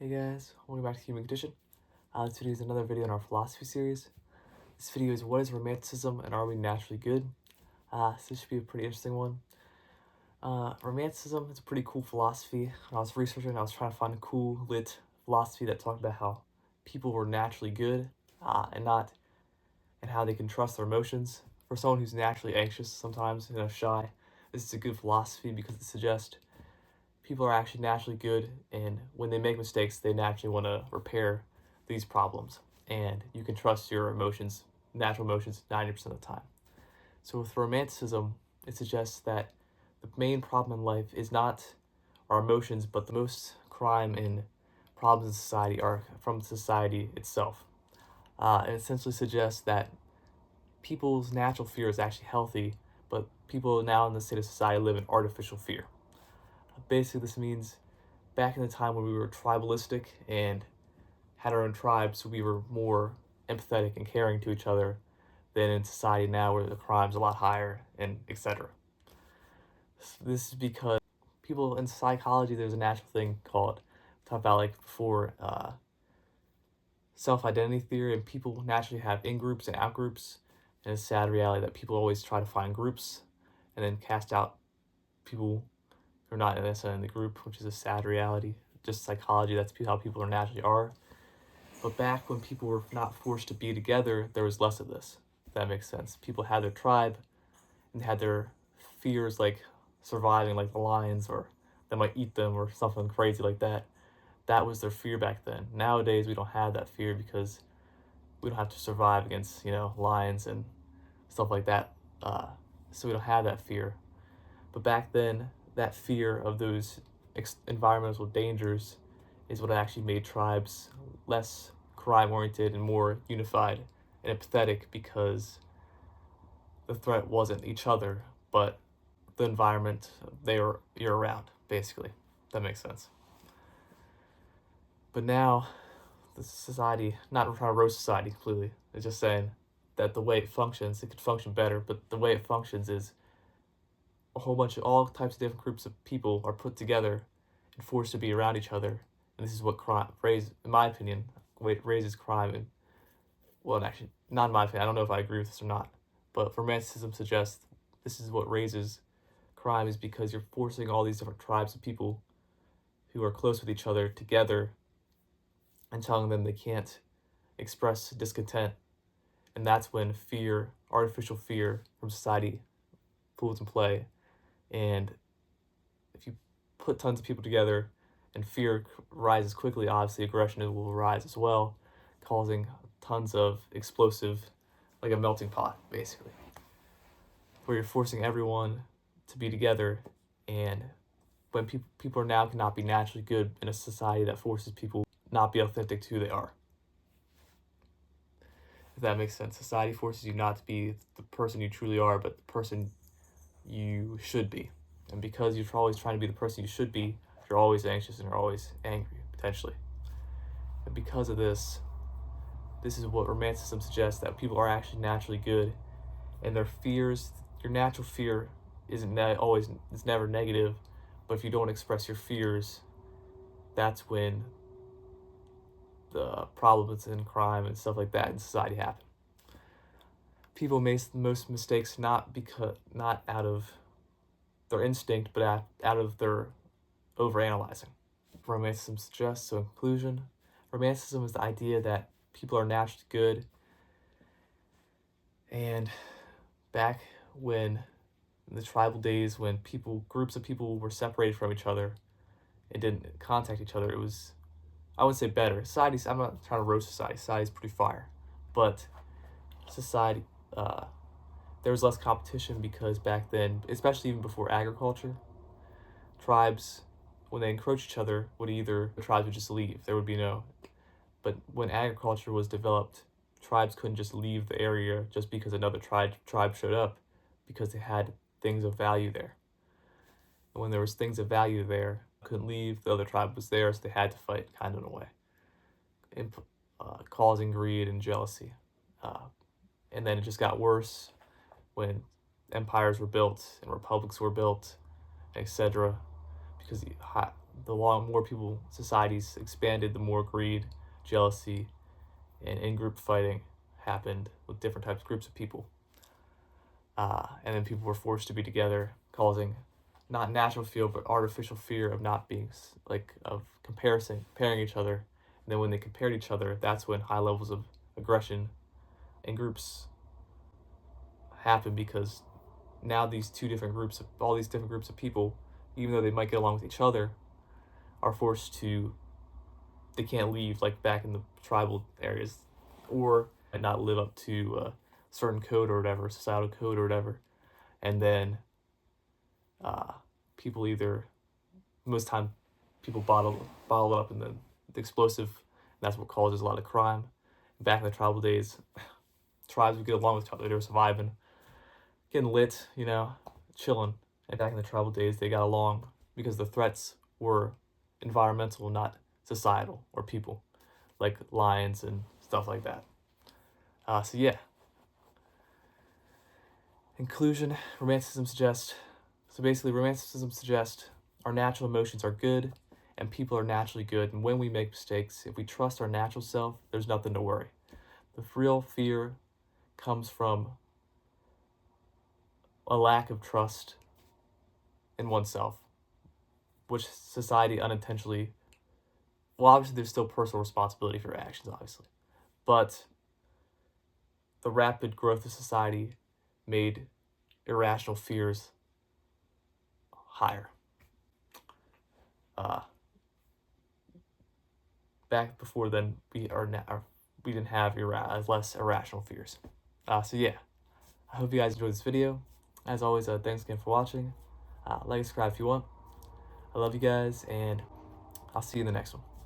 Hey guys, welcome back to Human Condition. This video is another video in our philosophy series. This video is what is Romanticism and are we naturally good? So this should be a pretty interesting one. Romanticism is a pretty cool philosophy. When I was researching, I was trying to find a cool, lit philosophy that talked about how people were naturally good and how they can trust their emotions. For someone who's naturally anxious, sometimes shy, this is a good philosophy because it suggests people are actually naturally good, and when they make mistakes, they naturally want to repair these problems. And you can trust your emotions, natural emotions, 90% of the time. So with Romanticism, it suggests that the main problem in life is not our emotions, but the most crime and problems in society are from society itself. It essentially suggests that people's natural fear is actually healthy, but people now in the state of society live in artificial fear. Basically, this means back in the time when we were tribalistic and had our own tribes, we were more empathetic and caring to each other than in society now where the crime's a lot higher and etc. This is because people in psychology, there's a natural thing called, talk about like before, self-identity theory, and people naturally have in-groups and out-groups, and it's a sad reality that people always try to find groups and then cast out people who are not necessarily in the group, which is a sad reality. Just psychology, that's how people are naturally are. But back when people were not forced to be together, there was less of this, if that makes sense. People had their tribe and had their fears like surviving, like the lions, or they might eat them or something crazy like that. That was their fear back then. Nowadays, we don't have that fear because we don't have to survive against, lions and stuff like that. So we don't have that fear. But back then, that fear of those environmental dangers is what actually made tribes less crime-oriented and more unified and empathetic, because the threat wasn't each other, but the environment you're around, basically. That makes sense. But now, the society, not trying to roast society completely, it's just saying that the way it functions, it could function better, but the way it functions is a whole bunch of all types of different groups of people are put together and forced to be around each other. And this is what crime raises, in my opinion, raises crime. And well, actually, not in my opinion, I don't know if I agree with this or not, but Romanticism suggests this is what raises crime, is because you're forcing all these different tribes of people who are close with each other together and telling them they can't express discontent. And that's when fear, artificial fear from society, falls in play. And if you put tons of people together and fear rises quickly, obviously aggression will rise as well, causing tons of explosive, like a melting pot, basically, where you're forcing everyone to be together. And when people are now cannot be naturally good in a society that forces people not be authentic to who they are. If that makes sense. Society forces you not to be the person you truly are, but the person you should be. And because you're always trying to be the person you should be, you're always anxious and you're always angry, potentially. And because of this is what Romanticism suggests, that people are actually naturally good, and their fears, your natural fear it's never negative, but if you don't express your fears, that's when the problems in crime and stuff like that in society happen. People make most mistakes not out of their instinct, but out of their overanalyzing. Romanticism suggests, so in conclusion, Romanticism is the idea that people are naturally good, and back when in the tribal days, when groups of people were separated from each other and didn't contact each other, it was, I would say, better. Society's, I'm not trying to roast society. Society's pretty fire, but society, there was less competition because back then, especially even before agriculture, tribes, when they encroach each other, the tribes would just leave. There would be no. But when agriculture was developed, tribes couldn't just leave the area just because another tribe showed up, because they had things of value there. And when there was things of value there, couldn't leave, the other tribe was there, so they had to fight, kind of in a way, causing greed and jealousy. And then it just got worse when empires were built and republics were built, etc., because the more people societies expanded, the more greed, jealousy, and in-group fighting happened with different types of groups of people. And then people were forced to be together, causing not natural fear but artificial fear of not being of comparing each other. And then when they compared each other, that's when high levels of aggression in groups happen, because now all these different groups of people, even though they might get along with each other, are they can't leave, like back in the tribal areas, or not live up to a certain code or whatever, societal code or whatever. And then people either, most time, people bottle it up in the explosive, and that's what causes a lot of crime. Back in the tribal days, tribes would get along with each other. They were surviving, getting lit, chilling. And back in the tribal days, they got along because the threats were environmental, not societal or people, like lions and stuff like that. So yeah. Inclusion, Romanticism suggests our natural emotions are good and people are naturally good. And when we make mistakes, if we trust our natural self, there's nothing to worry. The real fear comes from a lack of trust in oneself, which society unintentionally, well, obviously there's still personal responsibility for your actions, obviously, but the rapid growth of society made irrational fears higher. Back before then, we didn't have less irrational fears. So yeah, I hope you guys enjoyed this video. As always, thanks again for watching. Like and subscribe if you want. I love you guys, and I'll see you in the next one.